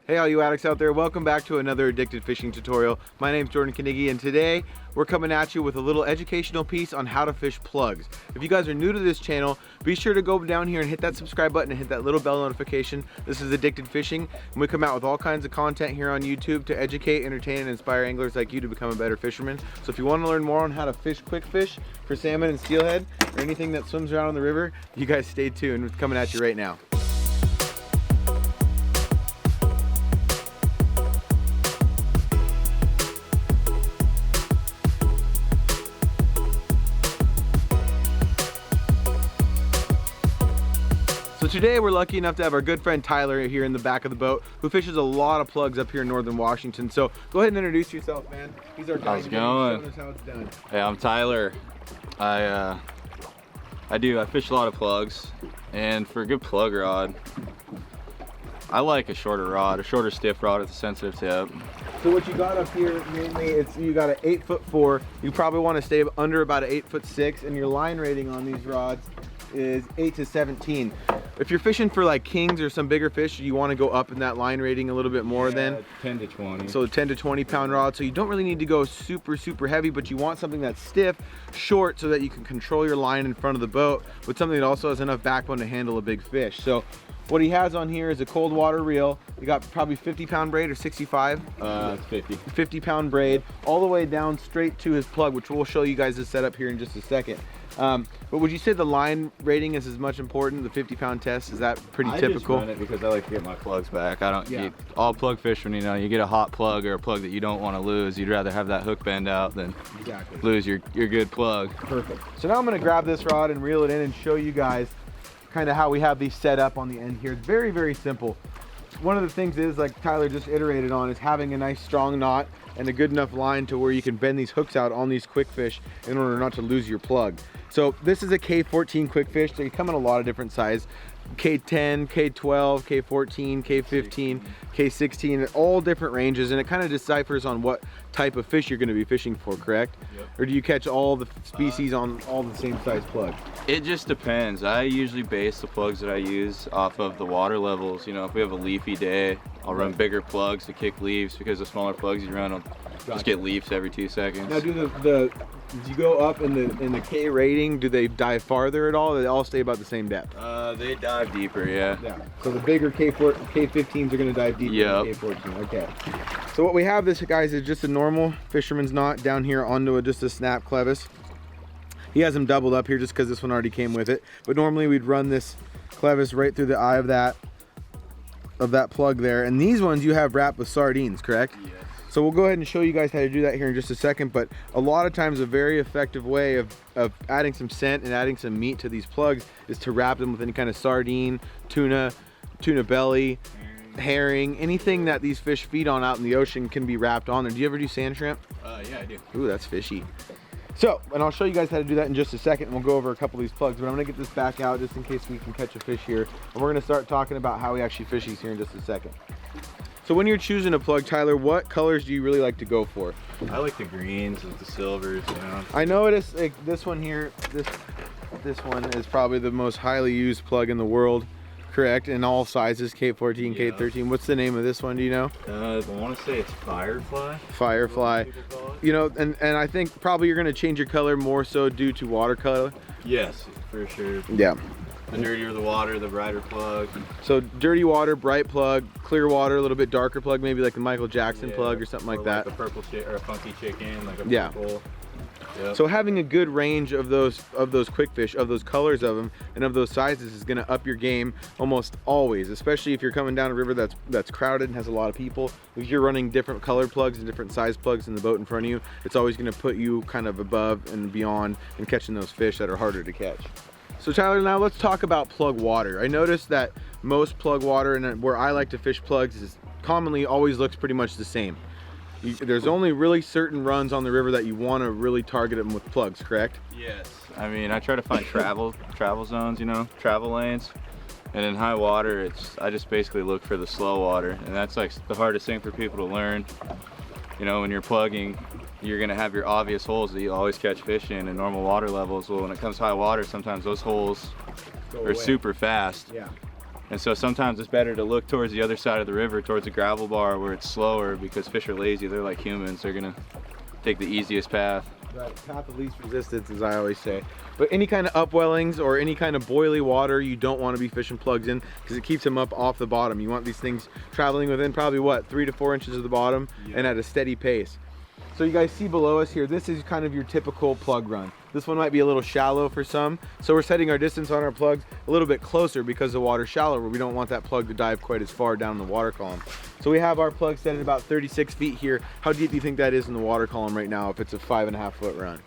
Hey all you addicts out there, welcome back to another addicted fishing tutorial. My name's Jordan Knigge, and today we're coming at you with a little educational piece on how to fish plugs. If you guys are new to this channel, be sure to go down here and hit that subscribe button and hit that little bell notification. This is Addicted Fishing, and we come out with all kinds of content here on YouTube to educate, entertain, and inspire anglers like you to become a better fisherman. So if you want to learn more on how to fish quick fish for salmon and steelhead, or anything that swims around in the river, you guys stay tuned. We're coming at you right now. So today we're lucky enough to have our good friend Tyler here in the back of the boat, who fishes a lot of plugs up here in northern Washington. So go ahead and introduce yourself, man. He's our guy. How's it going? Showing us how it's done. Hey, I'm Tyler. I fish a lot of plugs, and for a good plug rod, I like a shorter stiff rod with a sensitive tip. So what you got up here mainly, you got an 8'4". You probably want to stay under about an 8'6", and your line rating on these rods is 8 to 17. If you're fishing for like kings or some bigger fish, you want to go up in that line rating a little bit more than 10 to 20. So 10 to 20 pound rod. So you don't really need to go super heavy, but you want something that's stiff, short, so that you can control your line in front of the boat with something that also has enough backbone to handle a big fish. So what he has on here is a cold water reel. You got probably 50 pound braid or 65? 50 pound braid, all the way down straight to his plug, which we'll show you guys the setup here in just a second. But would you say the line rating is as much important, the 50 pound test? Is that pretty typical? I just run it because I like to get my plugs back. I don't eat all plug fishing, you know, you get a hot plug or a plug that you don't want to lose. You'd rather have that hook bend out than lose your good plug. Perfect. So now I'm gonna grab this rod and reel it in and show you guys kind of how we have these set up on the end here. It's very simple. One of the things is, like Tyler just iterated on, is having a nice strong knot and a good enough line to where you can bend these hooks out on these quick fish in order not to lose your plug. So this is a K14 quick fish. They come in a lot of different size. K10, K12, K14, K15, K16, all different ranges, and it kind of deciphers on what type of fish you're going to be fishing for, correct? Yep. Or do you catch all the species on all the same size plug? It just depends. I usually base the plugs that I use off of the water levels. You know, if we have a leafy day, I'll run bigger plugs to kick leaves, because the smaller plugs you run will just get leaves every 2 seconds. Now, do you go up in the K rating? Do they dive farther at all? Or do they all stay about the same depth? They dive deeper, yeah. So the bigger K15s are going to dive deeper than K14. Okay. So what we have, this guys, is just a normal fisherman's knot down here onto just a snap clevis. He has them doubled up here just because this one already came with it. But normally we'd run this clevis right through the eye of that plug there. And these ones you have wrapped with sardines, correct? Yes. So we'll go ahead and show you guys how to do that here in just a second, but a lot of times a very effective way of adding some scent and adding some meat to these plugs is to wrap them with any kind of sardine, tuna belly, herring, anything that these fish feed on out in the ocean can be wrapped on there. Do you ever do sand shrimp? Yeah, I do. Ooh, that's fishy. So, and I'll show you guys how to do that in just a second, and we'll go over a couple of these plugs, but I'm gonna get this back out just in case we can catch a fish here, and we're gonna start talking about how we actually fish these here in just a second. So when you're choosing a plug, Tyler, what colors do you really like to go for? I like the greens with the silvers, you know. I noticed like this one here, this one is probably the most highly used plug in the world, correct? In all sizes, K14, yeah. K13. What's the name of this one, do you know? I want to say it's Firefly. Firefly. You know, and I think probably you're gonna change your color more so due to watercolor. Yes, for sure. Yeah. The dirtier the water, the brighter plug. So dirty water, bright plug, clear water, a little bit darker plug, maybe like the Michael Jackson plug or something like that. Like a purple or a funky chicken, like a purple. Yep. So having a good range of those quick fish, of those colors of them, and of those sizes is going to up your game almost always, especially if you're coming down a river that's crowded and has a lot of people. If you're running different colored plugs and different size plugs in the boat in front of you, it's always going to put you kind of above and beyond in catching those fish that are harder to catch. So Tyler, now let's talk about plug water. I noticed that most plug water, and where I like to fish plugs, is commonly always looks pretty much the same. There's only really certain runs on the river that you want to really target them with plugs, correct? Yes. I mean, I try to find travel zones, you know, travel lanes. And in high water, I just basically look for the slow water, and that's like the hardest thing for people to learn. You know, when you're plugging, you're gonna have your obvious holes that you always catch fish in normal water levels. Well, when it comes to high water, sometimes those holes are super fast. Yeah. And so sometimes it's better to look towards the other side of the river, towards a gravel bar where it's slower, because fish are lazy. They're like humans. They're gonna take the easiest path. Right, path of least resistance, as I always say. But any kind of upwellings or any kind of boily water, you don't want to be fishing plugs in, because it keeps them up off the bottom. You want these things traveling within probably what, 3 to 4 inches of the bottom, and at a steady pace. So you guys see below us here, this is kind of your typical plug run. This one might be a little shallow for some, so we're setting our distance on our plugs a little bit closer because the water's shallower. We don't want that plug to dive quite as far down the water column. So we have our plug set at about 36 feet here. How deep do you think that is in the water column right now if it's a 5.5 foot run?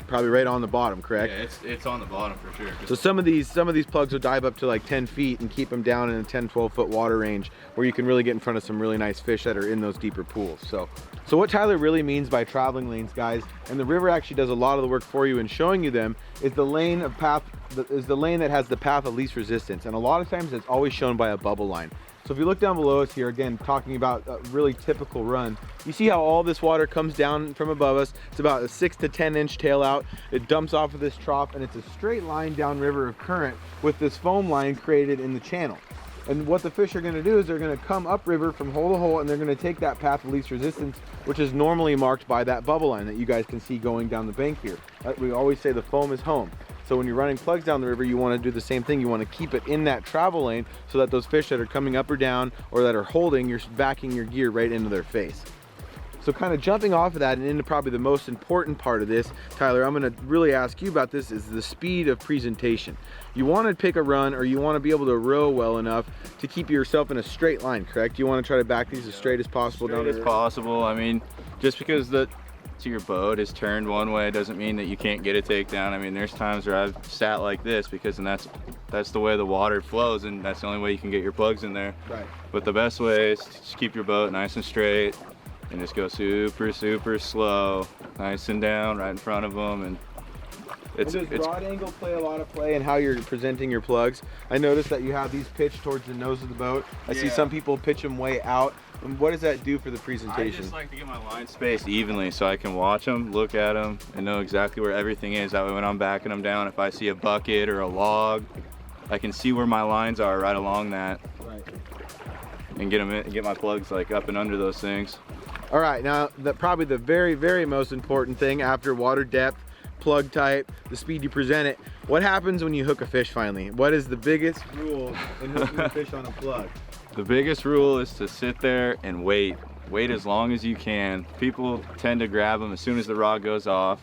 Probably right on the bottom, correct? Yeah, it's on the bottom for sure. So some of these plugs will dive up to like 10 feet and keep them down in a 10-12 foot water range where you can really get in front of some really nice fish that are in those deeper pools. So what Tyler really means by traveling lanes, guys, and the river actually does a lot of the work for you in showing you them, is the lane of path, is the lane that has the path of least resistance. And a lot of times it's always shown by a bubble line. So if you look down below us here, again, talking about a really typical run, you see how all this water comes down from above us. It's about a 6 to 10 inch tail out. It dumps off of this trough, and it's a straight line downriver of current with this foam line created in the channel. And what the fish are gonna do is they're gonna come upriver from hole to hole, and they're gonna take that path of least resistance, which is normally marked by that bubble line that you guys can see going down the bank here. We always say the foam is home. So when you're running plugs down the river, you want to do the same thing. You want to keep it in that travel lane so that those fish that are coming up or down or that are holding, you're backing your gear right into their face. So kind of jumping off of that and into probably the most important part of this, Tyler, I'm going to really ask you about this, is the speed of presentation. You want to pick a run, or you want to be able to row well enough to keep yourself in a straight line, correct? You want to try to back these as straight as possible down the river? As possible. I mean, just because your boat is turned one way doesn't mean that you can't get a takedown. I mean, there's times where I've sat like this because, and that's the way the water flows, and that's the only way you can get your plugs in there. Right. But the best way is to just keep your boat nice and straight and just go super, super slow, nice and down right in front of them. And does rod angle play a lot of play in how you're presenting your plugs? I noticed that you have these pitched towards the nose of the boat. I see some people pitch them way out. And what does that do for the presentation? I just like to get my line spaced evenly so I can watch them, look at them, and know exactly where everything is. That way when I'm backing them down, if I see a bucket or a log, I can see where my lines are right along that. Right. And get my plugs like up and under those things. All right, now probably the very, very most important thing after water depth, plug type, the speed you present it, what happens when you hook a fish finally? What is the biggest rule in hooking a fish on a plug? The biggest rule is to sit there and wait. Wait as long as you can. People tend to grab them as soon as the rod goes off,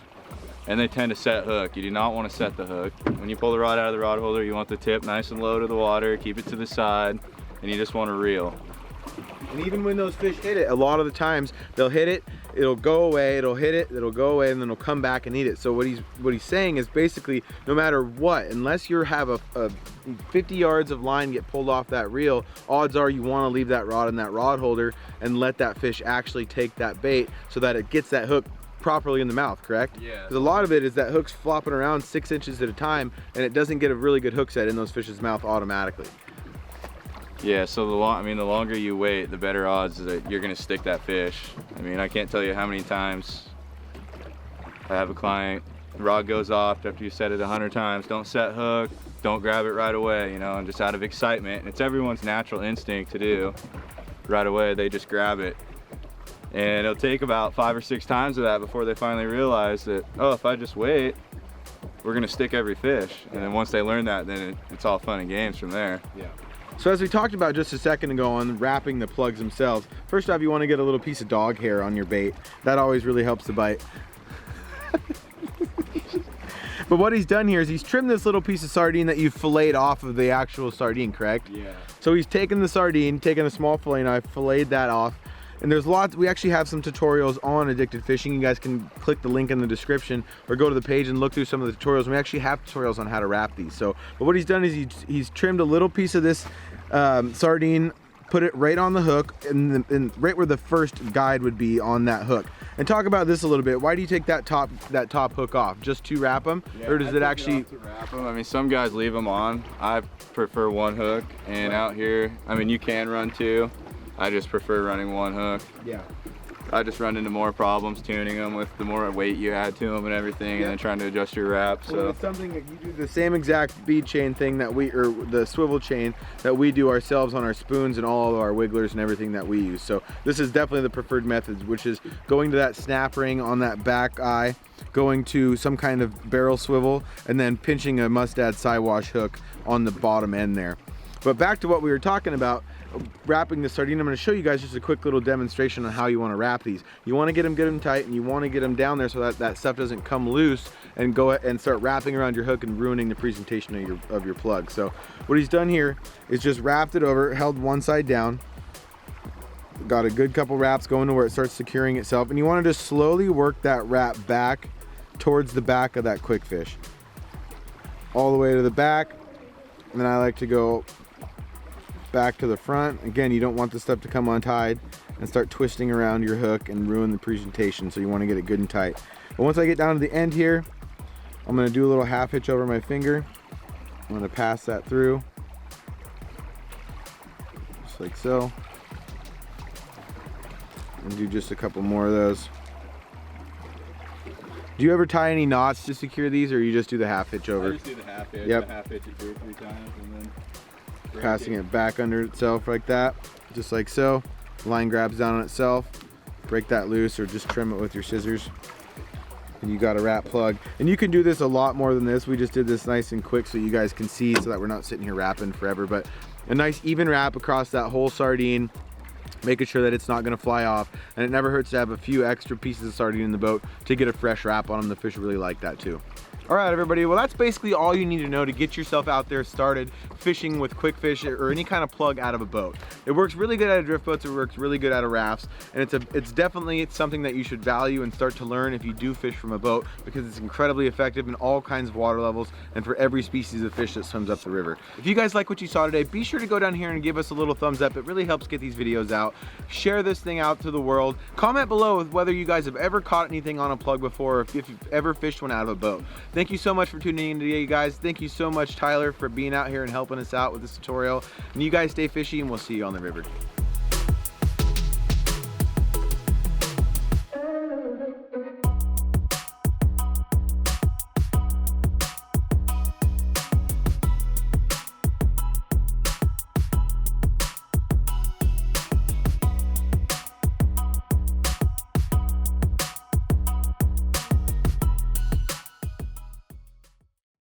and they tend to set hook. You do not want to set the hook. When you pull the rod out of the rod holder, you want the tip nice and low to the water, keep it to the side, and you just want to reel. And even when those fish hit it, a lot of the times they'll hit it, it'll go away, it'll hit it, it'll go away, and then it'll come back and eat it. So what he's saying is basically, no matter what, unless you have a 50 yards of line get pulled off that reel, odds are you want to leave that rod in that rod holder and let that fish actually take that bait so that it gets that hook properly in the mouth, correct? Yeah. Because a lot of it is that hook's flopping around 6 inches at a time, and it doesn't get a really good hook set in those fish's mouth automatically. Yeah, so the longer you wait, the better odds that you're gonna stick that fish. I mean, I can't tell you how many times I have a client, the rod goes off after you set it 100 times, don't set hook, don't grab it right away, you know, and just out of excitement, and it's everyone's natural instinct to do right away, they just grab it. And it'll take about 5 or 6 times of that before they finally realize that, oh, if I just wait, we're gonna stick every fish. And then once they learn that, then it's all fun and games from there. Yeah. So as we talked about just a second ago on wrapping the plugs themselves, first off, you want to get a little piece of dog hair on your bait. That always really helps the bite. But what he's done here is he's trimmed this little piece of sardine that you filleted off of the actual sardine, correct? Yeah. So he's taken the sardine, taken a small fillet knife, filleted that off. And there's lots, we actually have some tutorials on addicted fishing. You guys can click the link in the description or go to the page and look through some of the tutorials. We actually have tutorials on how to wrap these. So, but what he's done is he's trimmed a little piece of this sardine, put it right on the hook and right where the first guide would be on that hook. And talk about this a little bit. Why do you take that top hook off? Just to wrap them? Yeah, or does it actually to wrap them? I mean, some guys leave them on. I prefer one hook, and out here, I mean, you can run two. I just prefer running one hook. Yeah. I just run into more problems tuning them with the more weight you add to them and everything, and then trying to adjust your wrap. So well, it's something that you do the same exact bead chain thing that or the swivel chain that we do ourselves on our spoons and all of our wigglers and everything that we use. So this is definitely the preferred method, which is going to that snap ring on that back eye, going to some kind of barrel swivel, and then pinching a mustad side wash hook on the bottom end there. But back to what we were talking about, wrapping the sardine. I'm going to show you guys just a quick little demonstration on how you want to wrap these. You want to get them tight, and you want to get them down there so that that stuff doesn't come loose and go and start wrapping around your hook and ruining the presentation of your plug. So what he's done here is just wrapped it over, held one side down, got a good couple wraps going to where it starts securing itself, and you want to just slowly work that wrap back towards the back of that quick fish, all the way to the back. And then I like to go back to the front. Again, you don't want the stuff to come untied and start twisting around your hook and ruin the presentation, so you want to get it good and tight. But once I get down to the end here, I'm going to do a little half hitch over my finger. I'm going to pass that through just like so, and do just a couple more of those. Do you ever tie any knots to secure these, or you just do the half hitch over? I just do the half hitch. Yep. The half hitch it 2 or 3 times, and then passing it back under itself like that, just like so. Line grabs down on itself. Break that loose, or just trim it with your scissors, and you got a wrap plug. And you can do this a lot more than this. We just did this nice and quick so you guys can see, so that we're not sitting here wrapping forever. But a nice even wrap across that whole sardine, making sure that it's not going to fly off. And it never hurts to have a few extra pieces of sardine in the boat to get a fresh wrap on them. The fish really like that too. All right, everybody, well, that's basically all you need to know to get yourself out there started fishing with quick fish or any kind of plug out of a boat. It works really good out of drift boats, it works really good out of rafts, and it's definitely something that you should value and start to learn if you do fish from a boat, because it's incredibly effective in all kinds of water levels and for every species of fish that swims up the river. If you guys like what you saw today, be sure to go down here and give us a little thumbs up. It really helps get these videos out. Share this thing out to the world. Comment below with whether you guys have ever caught anything on a plug before, or if you've ever fished one out of a boat. Thank you so much for tuning in today, guys. Thank you so much, Tyler, for being out here and helping us out with this tutorial. And you guys stay fishy, and we'll see you on the river.